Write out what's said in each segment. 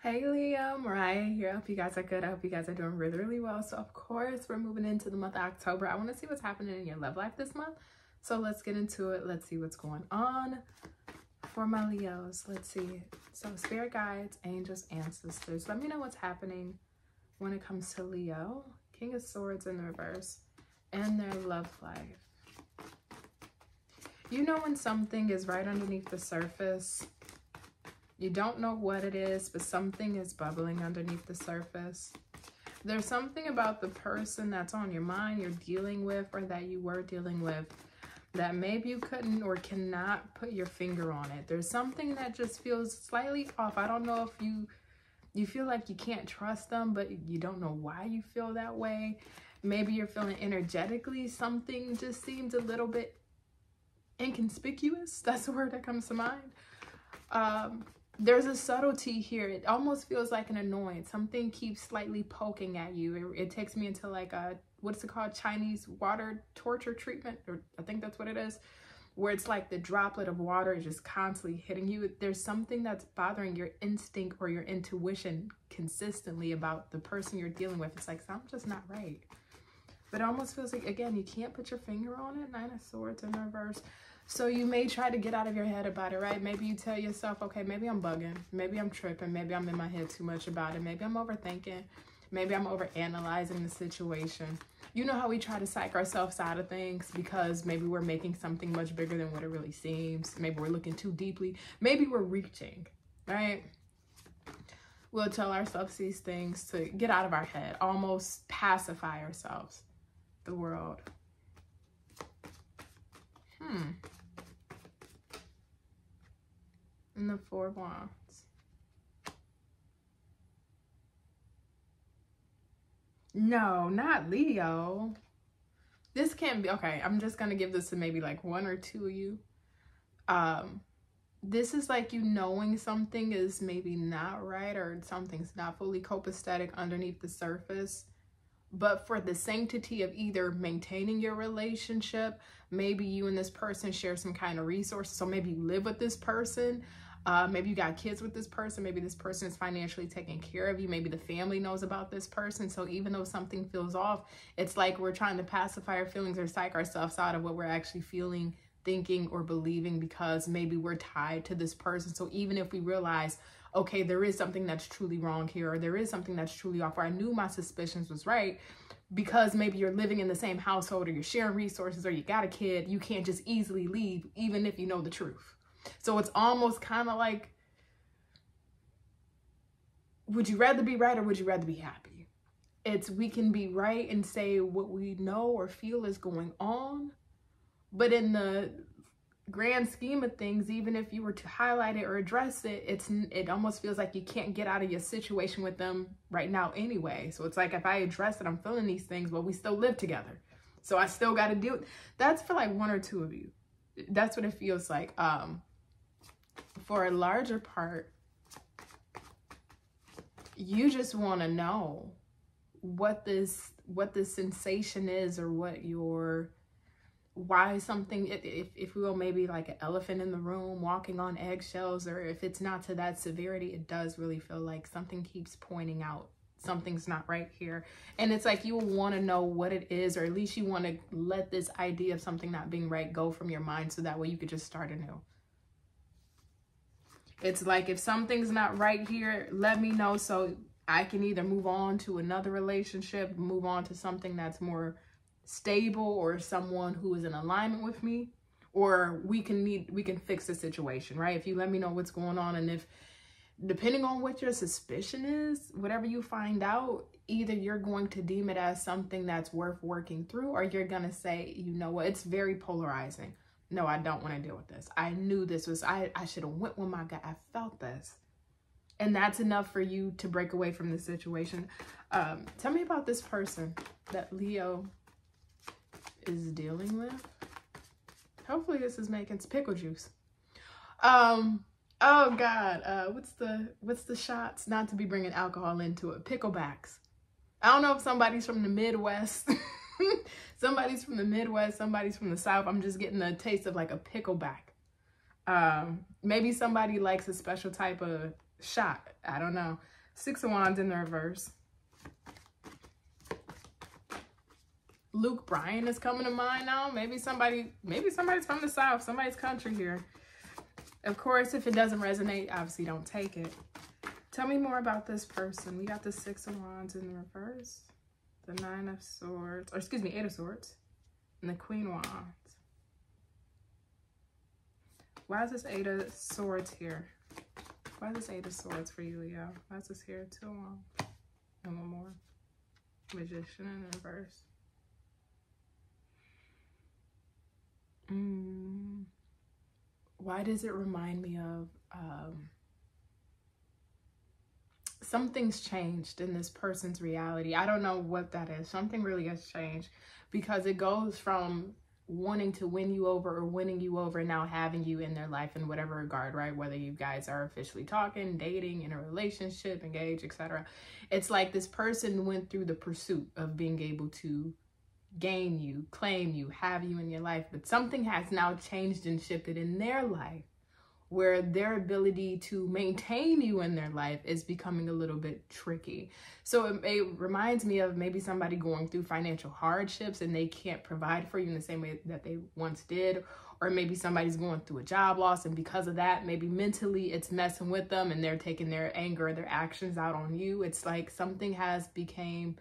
Hey Leo, Mariah here. I hope you guys are good. I hope you guys are doing really, really well. So of course, we're moving into the month of October. I want to see what's happening in your love life this month. So let's get into it. Let's see what's going on for my Leos. Let's see. So spirit guides, angels, ancestors. Let me know what's happening when it comes to Leo. King of Swords in the reverse and their love life. You know when something is right underneath the surface. You don't know what it is, but something is bubbling underneath the surface. There's something about the person that's on your mind you're dealing with or that you were dealing with that maybe you couldn't or cannot put your finger on it. There's something that just feels slightly off. I don't know if you feel like you can't trust them, but you don't know why you feel that way. Maybe you're feeling energetically something just seems a little bit inconspicuous. That's the word that comes to mind. There's a subtlety here. It almost feels like an annoyance. Something keeps slightly poking at you. It takes me into like a, what's it called? Chinese water torture treatment, or I think that's what it is, where it's like the droplet of water is just constantly hitting you. There's something that's bothering your instinct or your intuition consistently about the person you're dealing with. It's like, something's just not right. But it almost feels like, again, you can't put your finger on it. Nine of Swords in reverse. So you may try to get out of your head about it, right? Maybe you tell yourself, okay, maybe I'm bugging. Maybe I'm tripping. Maybe I'm in my head too much about it. Maybe I'm overthinking. Maybe I'm overanalyzing the situation. You know how we try to psych ourselves out of things because maybe we're making something much bigger than what it really seems. Maybe we're looking too deeply. Maybe we're reaching, right? We'll tell ourselves these things to get out of our head, almost pacify ourselves, the world. And the Four of Wands. No, not Leo. This can't be, okay, I'm just going to give this to maybe like one or two of you. This is like you knowing something is maybe not right or something's not fully copacetic underneath the surface. But for the sanctity of either maintaining your relationship, maybe you and this person share some kind of resources. So maybe you live with this person. Maybe you got kids with this person. Maybe this person is financially taking care of you. Maybe the family knows about this person. So even though something feels off, it's like we're trying to pacify our feelings or psych ourselves out of what we're actually feeling, thinking, or believing because maybe we're tied to this person. So even if we realize, okay, there is something that's truly wrong here, or there is something that's truly off, or I knew my suspicions was right, because maybe you're living in the same household or you're sharing resources or you got a kid, you can't just easily leave even if you know the truth. So it's almost kind of like, would you rather be right or would you rather be happy? It's, we can be right and say what we know or feel is going on, but in the grand scheme of things, even if you were to highlight it or address it, it almost feels like you can't get out of your situation with them right now anyway. So it's like, if I address it, I'm feeling these things, but we still live together. So I still got to do it. That's for like one or two of you. That's what it feels like. For a larger part, you just want to know what this sensation is, or what your, why something, if we will, maybe like an elephant in the room walking on eggshells, or if it's not to that severity, it does really feel like something keeps pointing out something's not right here. And it's like you want to know what it is, or at least you want to let this idea of something not being right go from your mind, so that way you could just start anew. It's like, if something's not right here, let me know so I can either move on to another relationship, move on to something that's more stable, or someone who is in alignment with me, or we can fix the situation, right? If you let me know what's going on, and if, depending on what your suspicion is, whatever you find out, either you're going to deem it as something that's worth working through, or you're going to say, you know what, it's very polarizing. No, I don't want to deal with this. I knew this was, I should have went with my gut. I felt this. And that's enough for you to break away from the situation. Tell me about this person that Leo is dealing with. Hopefully this is making pickle juice. Oh God, what's the shots? Not to be bringing alcohol into it. Picklebacks. I don't know if somebody's from the Midwest. Somebody's from the Midwest, somebody's from the South. I'm just getting a taste of like a pickleback. Maybe somebody likes a special type of shot. I don't know. Six of Wands in the reverse. Luke Bryan is coming to mind now. Maybe somebody's from the South, somebody's country here. Of course, if it doesn't resonate, obviously don't take it. Tell me more about this person. We got the Six of Wands in the reverse, the Nine of Swords, or excuse me, Eight of Swords, and the Queen of Wands. Why is this Eight of Swords here? Why is this Eight of Swords for you, Leo? Why is this here? Two of Wands. And one more. Magician in the reverse. Why does it remind me of something's changed in this person's reality? I don't know what that is. Something really has changed, because it goes from wanting to win you over or winning you over, now having you in their life in whatever regard, right? Whether you guys are officially talking, dating, in a relationship, engaged, etc. It's like this person went through the pursuit of being able to gain you, claim you, have you in your life, but something has now changed and shifted in their life where their ability to maintain you in their life is becoming a little bit tricky. So it reminds me of maybe somebody going through financial hardships and they can't provide for you in the same way that they once did, or maybe somebody's going through a job loss, and because of that, maybe mentally it's messing with them and they're taking their anger, their actions out on you. It's like something has become,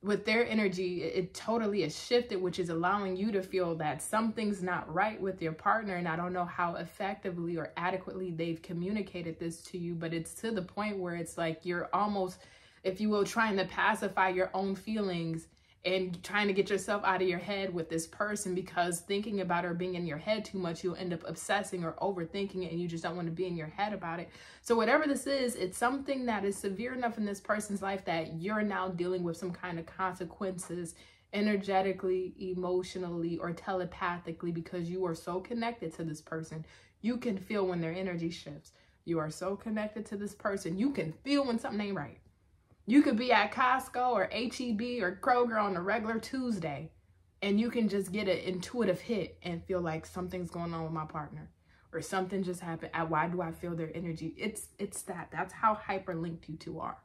with their energy, it totally has shifted, which is allowing you to feel that something's not right with your partner. And I don't know how effectively or adequately they've communicated this to you, but it's to the point where it's like you're almost, if you will, trying to pacify your own feelings and trying to get yourself out of your head with this person, because thinking about or being in your head too much, you'll end up obsessing or overthinking it, and you just don't want to be in your head about it. So whatever this is, it's something that is severe enough in this person's life that you're now dealing with some kind of consequences energetically, emotionally, or telepathically, because you are so connected to this person. You can feel when their energy shifts. You are so connected to this person. You can feel when something ain't right. You could be at Costco or HEB or Kroger on a regular Tuesday, and you can just get an intuitive hit and feel like something's going on with my partner, or something just happened. Why do I feel their energy? It's that. That's how hyperlinked you two are.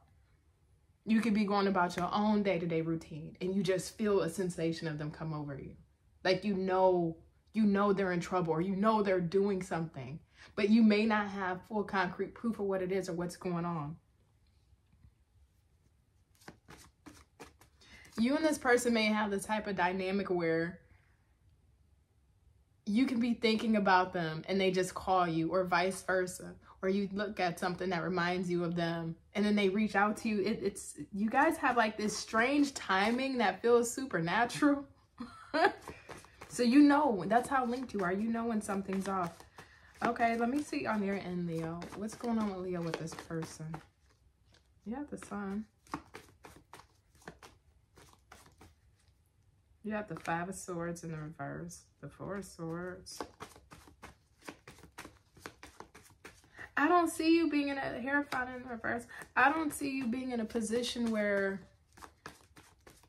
You could be going about your own day-to-day routine, and you just feel a sensation of them come over you. Like you know they're in trouble, or you know they're doing something, but you may not have full concrete proof of what it is or what's going on. You and this person may have the type of dynamic where you can be thinking about them and they just call you, or vice versa. Or you look at something that reminds you of them and then they reach out to you. It's you guys have like this strange timing that feels supernatural. So you know, that's how linked you are. You know when something's off. Okay, let me see on your end, Leo. What's going on with Leo with this person? You have the Sun. You have the Five of Swords in the reverse, the Four of Swords. I don't see you being in a Hierophant in the reverse. I don't see you being in a position where,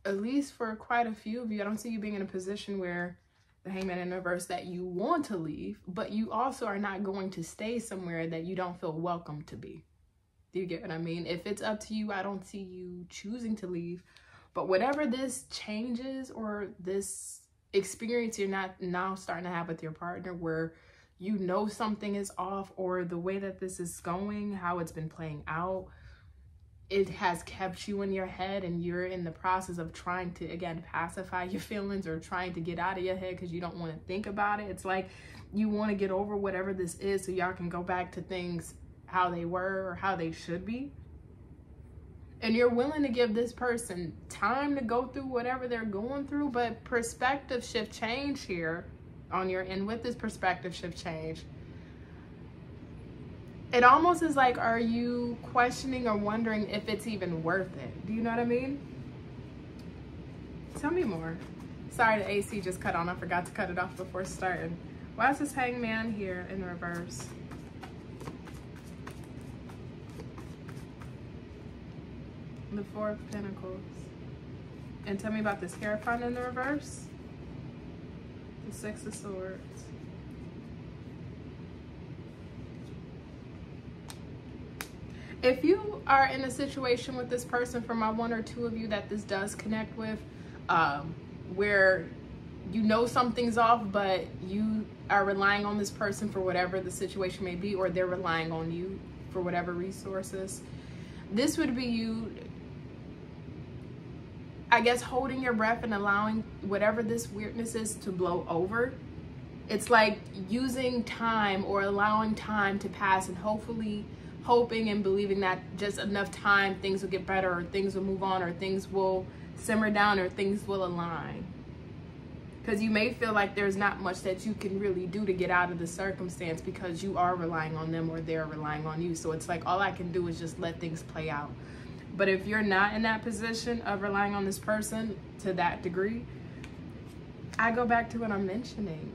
at least for quite a few of you, I don't see you being in a position where the Hangman in the reverse that you want to leave, but you also are not going to stay somewhere that you don't feel welcome to be. Do you get what I mean? If it's up to you, I don't see you choosing to leave. But whatever this changes or this experience you're not now starting to have with your partner, where you know something is off, or the way that this is going, how it's been playing out, it has kept you in your head and you're in the process of trying to, again, pacify your feelings or trying to get out of your head because you don't want to think about it. It's like you want to get over whatever this is so y'all can go back to things how they were or how they should be. And you're willing to give this person time to go through whatever they're going through, but perspective shift change here on your end. With this perspective shift change, it almost is like, are you questioning or wondering if it's even worth it? Do you know what I mean? Tell me more. Sorry, the AC just cut on. I forgot to cut it off before starting. Why is this Hangman here in reverse? The Four of Pentacles. And tell me about this Hierophant in the reverse. The Six of Swords. If you are in a situation with this person, for my 1 or 2 of you that this does connect with, where you know something's off, but you are relying on this person for whatever the situation may be, or they're relying on you for whatever resources, this would be you, I guess, holding your breath and allowing whatever this weirdness is to blow over. It's like using time or allowing time to pass and hopefully hoping and believing that just enough time things will get better, or things will move on, or things will simmer down, or things will align. Because you may feel like there's not much that you can really do to get out of the circumstance because you are relying on them or they're relying on you. So it's like all I can do is just let things play out. But if you're not in that position of relying on this person to that degree, I go back to what I'm mentioning.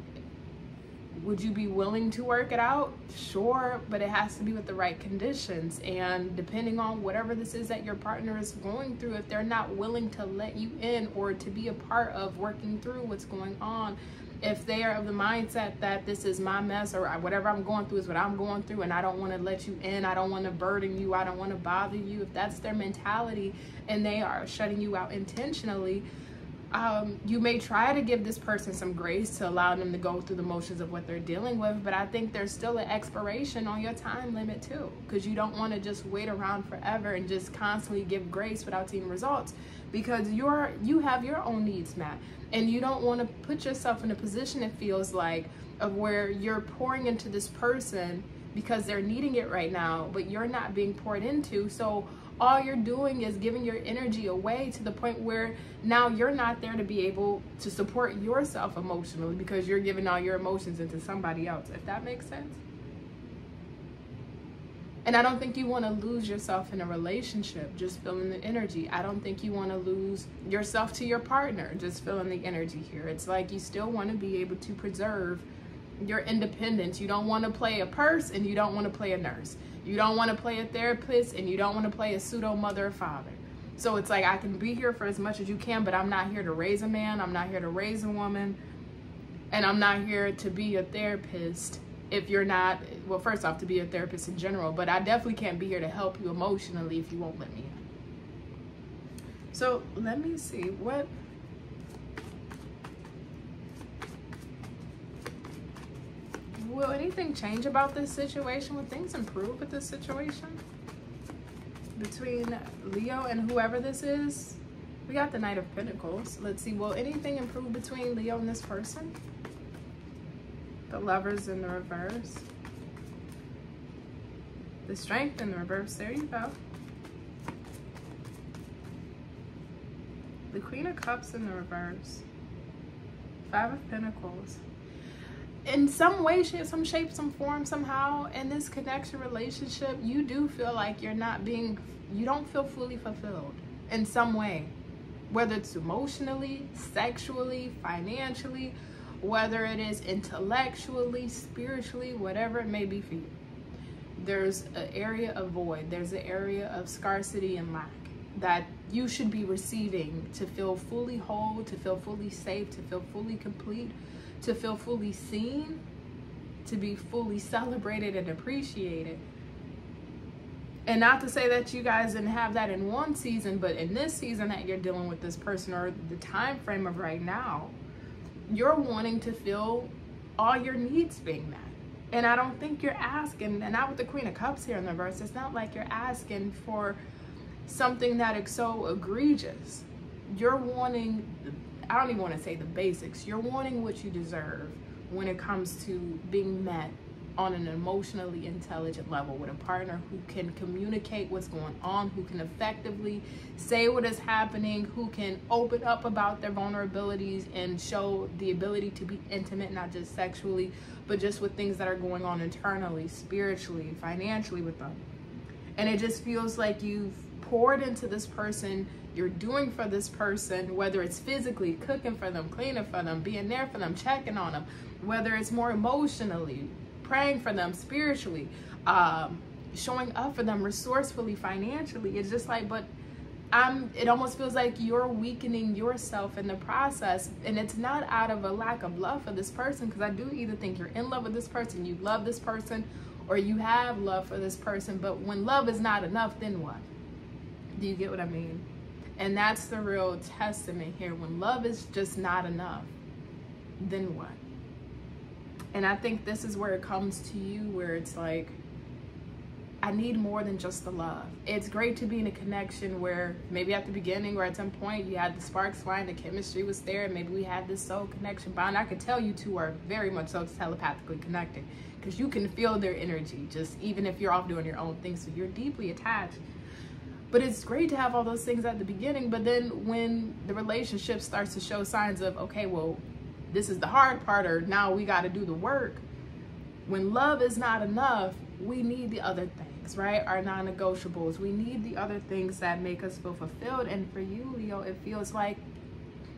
Would you be willing to work it out? Sure, but it has to be with the right conditions. And depending on whatever this is that your partner is going through, if they're not willing to let you in or to be a part of working through what's going on, if they are of the mindset that this is my mess, or whatever I'm going through is what I'm going through and I don't want to let you in, I don't want to burden you, I don't want to bother you, if that's their mentality and they are shutting you out intentionally, you may try to give this person some grace to allow them to go through the motions of what they're dealing with, but I think there's still an expiration on your time limit too, because you don't want to just wait around forever and just constantly give grace without seeing results, because you have your own needs met, and you don't want to put yourself in a position, it feels like, of where you're pouring into this person because they're needing it right now, but you're not being poured into. So all you're doing is giving your energy away to the point where now you're not there to be able to support yourself emotionally because you're giving all your emotions into somebody else, if that makes sense. And I don't think you want to lose yourself in a relationship just feeling the energy. I don't think you want to lose yourself to your partner just feeling the energy here. It's like you still want to be able to preserve your independence. You don't want to play a purse and you don't want to play a nurse. You don't want to play a therapist and you don't want to play a pseudo mother or father. So it's like, I can be here for as much as you can, but I'm not here to raise a man. I'm not here to raise a woman. And I'm not here to be a therapist if you're not, well, first off, to be a therapist in general, but I definitely can't be here to help you emotionally if you won't let me in. So let me see what. Will anything change about this situation? Will things improve with this situation between Leo and whoever this is? We got the Knight of Pentacles. Let's see, will anything improve between Leo and this person? The Lovers in the reverse. The Strength in the reverse. There you go. The Queen of Cups in the reverse. Five of Pentacles. In some way, some shape, some form, somehow, in this connection relationship, you do feel like you don't feel fully fulfilled in some way. Whether it's emotionally, sexually, financially, whether it is intellectually, spiritually, whatever it may be for you. There's an area of void. There's an area of scarcity and lack that you should be receiving to feel fully whole, to feel fully safe, to feel fully complete, to feel fully seen, to be fully celebrated and appreciated. And not to say that you guys didn't have that in one season, but in this season that you're dealing with this person, or the time frame of right now, you're wanting to feel all your needs being met. And I don't think you're asking, and not with the Queen of Cups here in the reverse, it's not like you're asking for something that is so egregious. You're wanting, I don't even want to say the basics, you're wanting what you deserve when it comes to being met on an emotionally intelligent level with a partner who can communicate what's going on, who can effectively say what is happening, who can open up about their vulnerabilities and show the ability to be intimate, not just sexually, but just with things that are going on internally, spiritually, financially with them. And it just feels like you've poured into this person, you're doing for this person, whether it's physically cooking for them, cleaning for them, being there for them, checking on them, whether it's more emotionally, praying for them, spiritually, showing up for them, resourcefully, financially. It's just like, but it almost feels like you're weakening yourself in the process. And it's not out of a lack of love for this person, because I do either think you're in love with this person, you love this person, or you have love for this person, but when love is not enough, then what? Do you get what I mean? And that's the real testament here. When love is just not enough, then what? And I think this is where it comes to you, where it's like, I need more than just the love. It's great to be in a connection where maybe at the beginning or at some point you had the sparks flying, the chemistry was there, and maybe we had this soul connection bond. I could tell you two are very much so telepathically connected, because you can feel their energy, just even if you're off doing your own thing, so you're deeply attached. But it's great to have all those things at the beginning, but then when the relationship starts to show signs of, okay, well, this is the hard part, or now we got to do the work. When love is not enough, we need the other things, right? Our non-negotiables. We need the other things that make us feel fulfilled. And for you, Leo, it feels like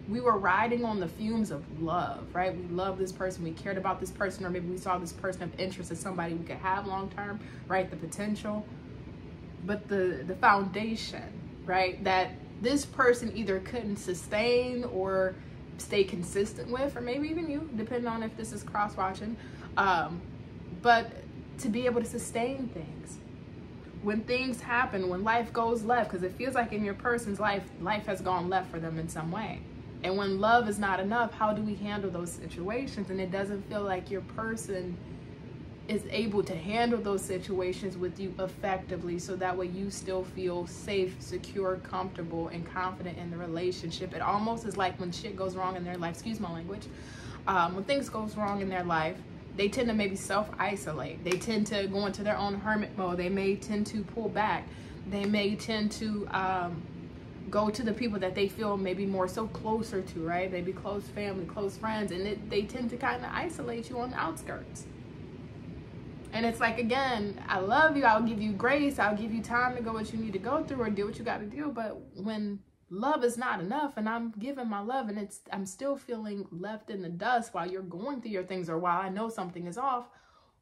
we were riding on the fumes of love, right? We love this person, we cared about this person, or maybe we saw this person of interest as somebody we could have long-term, right? The potential. But the foundation, right? That this person either couldn't sustain or stay consistent with, or maybe even you, depending on if this is cross-watching. But to be able to sustain things. When things happen, when life goes left, because it feels like in your person's life, life has gone left for them in some way. And when love is not enough, how do we handle those situations? And it doesn't feel like your person is able to handle those situations with you effectively, so that way you still feel safe, secure, comfortable, and confident in the relationship. It almost is like when shit goes wrong in their life, excuse my language, when things goes wrong in their life, they tend to maybe self-isolate. They tend to go into their own hermit mode. They may tend to pull back. They may tend to go to the people that they feel maybe more so closer to, right? Maybe close family, close friends, and they tend to kind of isolate you on the outskirts. And it's like, again, I love you, I'll give you grace, I'll give you time to go what you need to go through or do what you got to do. But when love is not enough, and I'm giving my love, and I'm still feeling left in the dust while you're going through your things, or while I know something is off,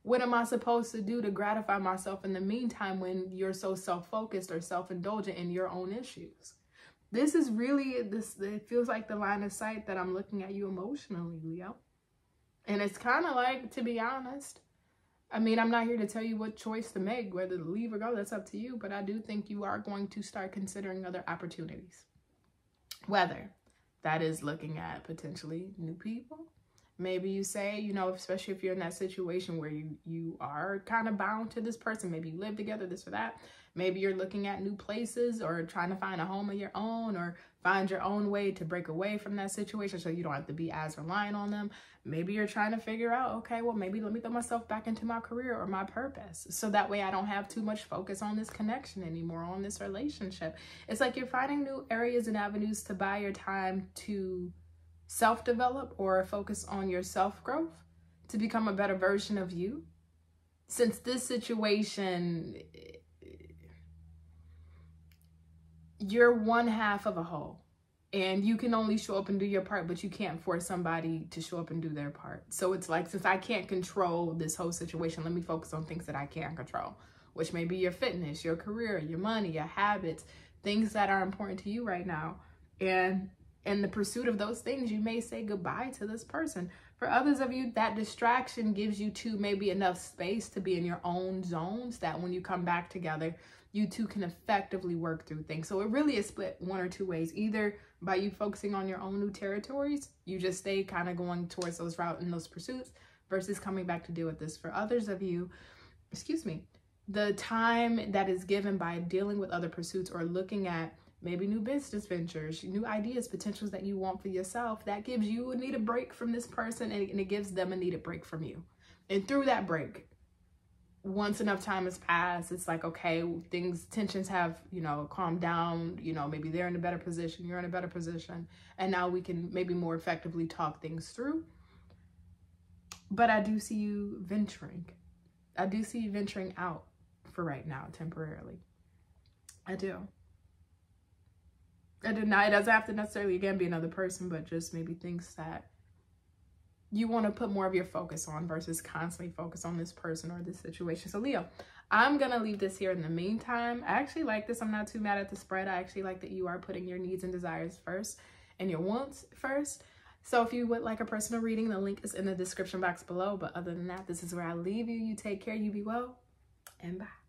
what am I supposed to do to gratify myself in the meantime when you're so self-focused or self-indulgent in your own issues? This is really, it feels like the line of sight that I'm looking at you emotionally, Leo. And it's kind of like, to be honest, I mean, I'm not here to tell you what choice to make, whether to leave or go, that's up to you. But I do think you are going to start considering other opportunities. Whether that is looking at potentially new people. Maybe you say, you know, especially if you're in that situation where you are kind of bound to this person, maybe you live together, this or that. Maybe you're looking at new places, or trying to find a home of your own, or find your own way to break away from that situation so you don't have to be as reliant on them. Maybe you're trying to figure out, okay, well, maybe let me throw myself back into my career or my purpose, so that way I don't have too much focus on this connection anymore, on this relationship. It's like you're finding new areas and avenues to buy your time to self-develop or focus on your self-growth, to become a better version of you. Since this situation, you're one half of a whole, and you can only show up and do your part, but you can't force somebody to show up and do their part. So it's like, since I can't control this whole situation, let me focus on things that I can control, which may be your fitness, your career, your money, your habits, things that are important to you right now. And in the pursuit of those things, you may say goodbye to this person. For others of you, that distraction gives you two maybe enough space to be in your own zones, that when you come back together, you two can effectively work through things. So it really is split one or two ways. Either by you focusing on your own new territories, you just stay kind of going towards those routes and those pursuits, versus coming back to deal with this. For others of you, excuse me, the time that is given by dealing with other pursuits, or looking at maybe new business ventures, new ideas, potentials that you want for yourself, that gives you a needed break from this person, and it gives them a needed break from you. And through that break, once enough time has passed, it's like, okay, tensions have, you know, calmed down, you know, maybe they're in a better position, you're in a better position, and now we can maybe more effectively talk things through. But I do see you venturing. I do see you venturing out for right now, temporarily. I do. Now, it doesn't have to necessarily, again, be another person, but just maybe things that you want to put more of your focus on, versus constantly focus on this person or this situation. So Leo, I'm going to leave this here in the meantime. I actually like this. I'm not too mad at the spread. I actually like that you are putting your needs and desires first, and your wants first. So if you would like a personal reading, the link is in the description box below. But other than that, this is where I leave you. You take care, you be well, and bye.